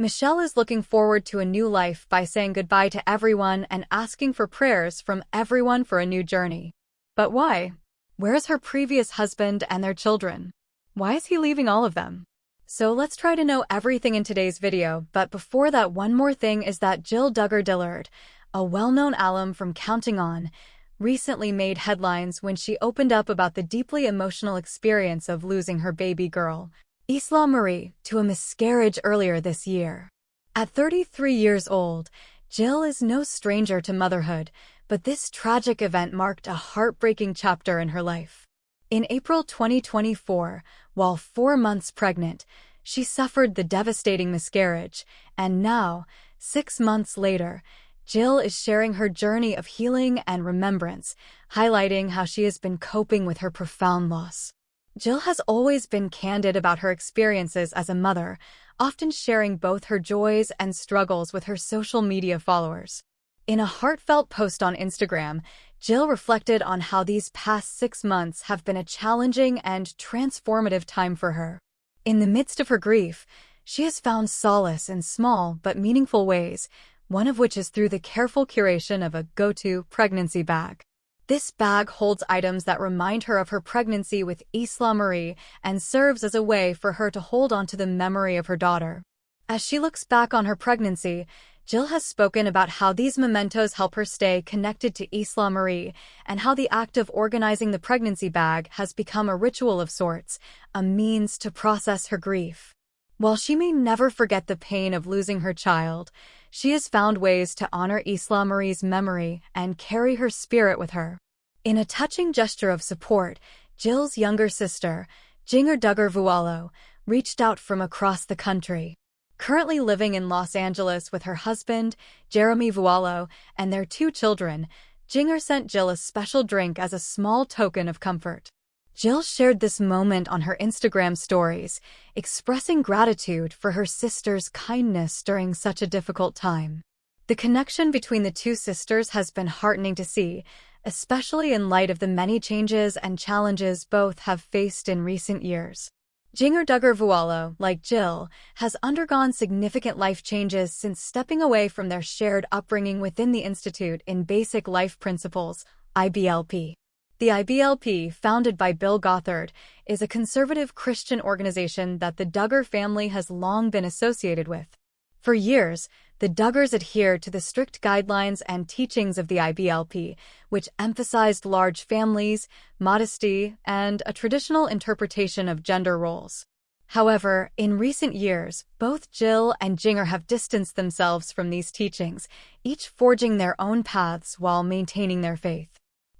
Michelle is looking forward to a new life by saying goodbye to everyone and asking for prayers from everyone for a new journey. But why? Where's her previous husband and their children? Why is he leaving all of them? So let's try to know everything in today's video, but before that, one more thing is that Jill Duggar Dillard, a well-known alum from Counting On, recently made headlines when she opened up about the deeply emotional experience of losing her baby girl, Isla Marie, to a miscarriage earlier this year. At 33 years old, Jill is no stranger to motherhood, but this tragic event marked a heartbreaking chapter in her life. In April 2024, while 4 months pregnant, she suffered the devastating miscarriage, and now, 6 months later, Jill is sharing her journey of healing and remembrance, highlighting how she has been coping with her profound loss. Jill has always been candid about her experiences as a mother, often sharing both her joys and struggles with her social media followers. In a heartfelt post on Instagram, Jill reflected on how these past 6 months have been a challenging and transformative time for her. In the midst of her grief, she has found solace in small but meaningful ways, one of which is through the careful curation of a go-to pregnancy bag. This bag holds items that remind her of her pregnancy with Isla Marie and serves as a way for her to hold on to the memory of her daughter. As she looks back on her pregnancy, Jill has spoken about how these mementos help her stay connected to Isla Marie and how the act of organizing the pregnancy bag has become a ritual of sorts, a means to process her grief. While she may never forget the pain of losing her child, she has found ways to honor Isla Marie's memory and carry her spirit with her. In a touching gesture of support, Jill's younger sister, Duggar Duggar, reached out from across the country. Currently living in Los Angeles with her husband, Jeremy Vuolo, and their 2 children, Duggar sent Jill a special drink as a small token of comfort. Jill shared this moment on her Instagram stories, expressing gratitude for her sister's kindness during such a difficult time. The connection between the 2 sisters has been heartening to see, especially in light of the many changes and challenges both have faced in recent years. Duggar Duggar, like Jill, has undergone significant life changes since stepping away from their shared upbringing within the Institute in Basic Life Principles, IBLP. The IBLP, founded by Bill Gothard, is a conservative Christian organization that the Duggar family has long been associated with. For years, the Duggars adhered to the strict guidelines and teachings of the IBLP, which emphasized large families, modesty, and a traditional interpretation of gender roles. However, in recent years, both Jill and Duggar have distanced themselves from these teachings, each forging their own paths while maintaining their faith.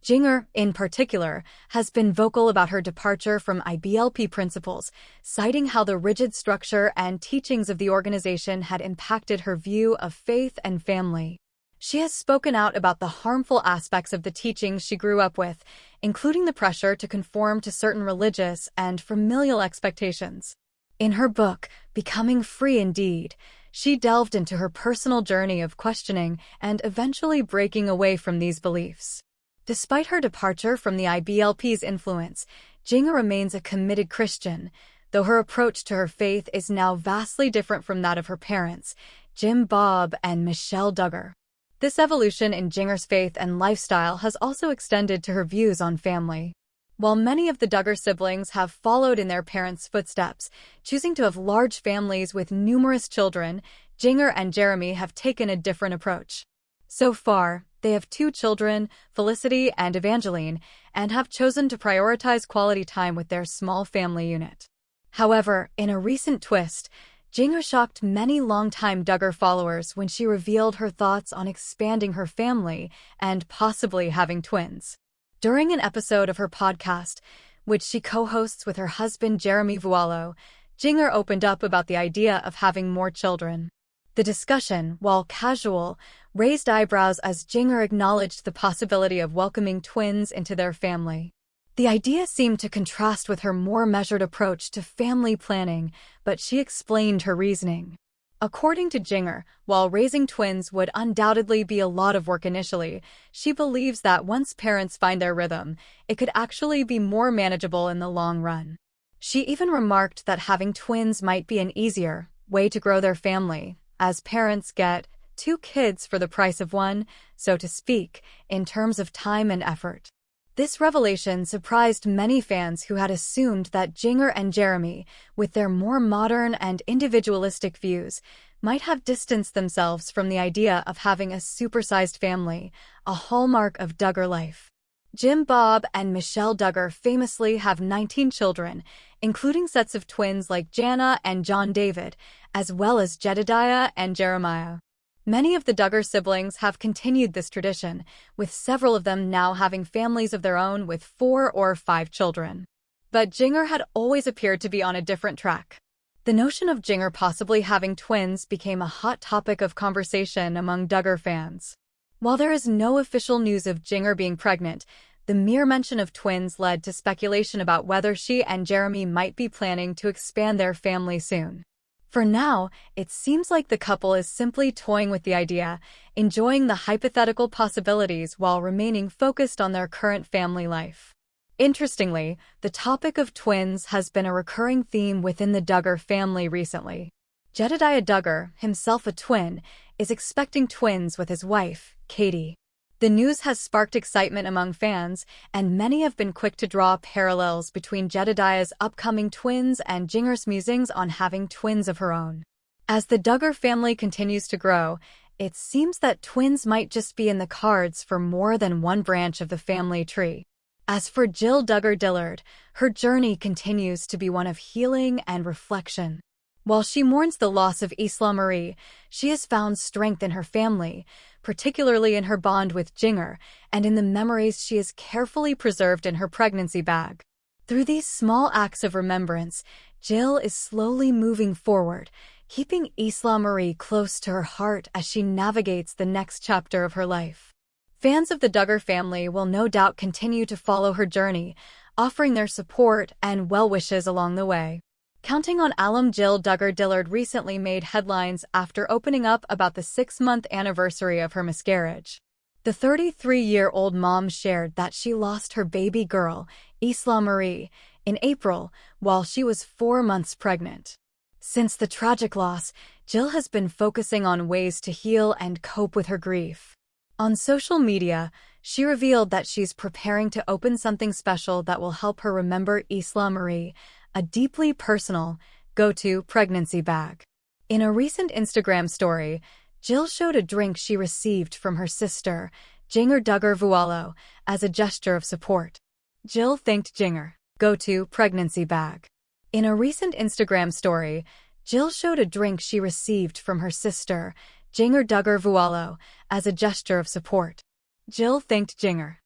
Duggar, in particular, has been vocal about her departure from IBLP principles, citing how the rigid structure and teachings of the organization had impacted her view of faith and family. She has spoken out about the harmful aspects of the teachings she grew up with, including the pressure to conform to certain religious and familial expectations. In her book, Becoming Free Indeed, she delved into her personal journey of questioning and eventually breaking away from these beliefs. Despite her departure from the IBLP's influence, Duggar remains a committed Christian, though her approach to her faith is now vastly different from that of her parents, Jim Bob and Michelle Duggar. This evolution in Duggar's faith and lifestyle has also extended to her views on family. While many of the Duggar siblings have followed in their parents' footsteps, choosing to have large families with numerous children, Duggar and Jeremy have taken a different approach. So far, they have 2 children, Felicity and Evangeline, and have chosen to prioritize quality time with their small family unit. However, in a recent twist, Duggar shocked many longtime Duggar followers when she revealed her thoughts on expanding her family and possibly having twins. During an episode of her podcast, which she co-hosts with her husband Jeremy Vuolo, Duggar opened up about the idea of having more children. The discussion, while casual, raised eyebrows as Duggar acknowledged the possibility of welcoming twins into their family. The idea seemed to contrast with her more measured approach to family planning, but she explained her reasoning. According to Duggar, while raising twins would undoubtedly be a lot of work initially, she believes that once parents find their rhythm, it could actually be more manageable in the long run. She even remarked that having twins might be an easier, way to grow their family, as parents get two kids for the price of one, so to speak, in terms of time and effort. This revelation surprised many fans who had assumed that Jinger and Jeremy, with their more modern and individualistic views, might have distanced themselves from the idea of having a supersized family, a hallmark of Duggar life. Jim Bob and Michelle Duggar famously have 19 children, including sets of twins like Jana and John David, as well as Jedediah and Jeremiah. Many of the Duggar siblings have continued this tradition, with several of them now having families of their own with 4 or 5 children. But Jinger had always appeared to be on a different track. The notion of Jinger possibly having twins became a hot topic of conversation among Duggar fans. While there is no official news of Jinger being pregnant, the mere mention of twins led to speculation about whether she and Jeremy might be planning to expand their family soon. For now, it seems like the couple is simply toying with the idea, enjoying the hypothetical possibilities while remaining focused on their current family life. Interestingly, the topic of twins has been a recurring theme within the Duggar family recently. Jedediah Duggar, himself a twin, is expecting twins with his wife, Katie. The news has sparked excitement among fans, and many have been quick to draw parallels between Jedediah's upcoming twins and Jinger's musings on having twins of her own. As the Duggar family continues to grow, it seems that twins might just be in the cards for more than one branch of the family tree. As for Jill Duggar Dillard, her journey continues to be one of healing and reflection. While she mourns the loss of Isla Marie, she has found strength in her family, particularly in her bond with Jinger, and in the memories she has carefully preserved in her pregnancy bag. Through these small acts of remembrance, Jill is slowly moving forward, keeping Isla Marie close to her heart as she navigates the next chapter of her life. Fans of the Duggar family will no doubt continue to follow her journey, offering their support and well wishes along the way. Counting on alum, Jill Duggar Dillard recently made headlines after opening up about the 6-month anniversary of her miscarriage. The 33-year-old mom shared that she lost her baby girl, Isla Marie, in April while she was 4 months pregnant. Since the tragic loss, Jill has been focusing on ways to heal and cope with her grief. On social media, she revealed that she's preparing to open something special that will help her remember Isla Marie, a deeply personal, go-to pregnancy bag. In a recent Instagram story, Jill showed a drink she received from her sister, Jinger Duggar Vuolo, as a gesture of support. Jill thanked Jinger, go-to pregnancy bag. In a recent Instagram story, Jill showed a drink she received from her sister, Jinger Duggar Vuolo, as a gesture of support. Jill thanked Jinger,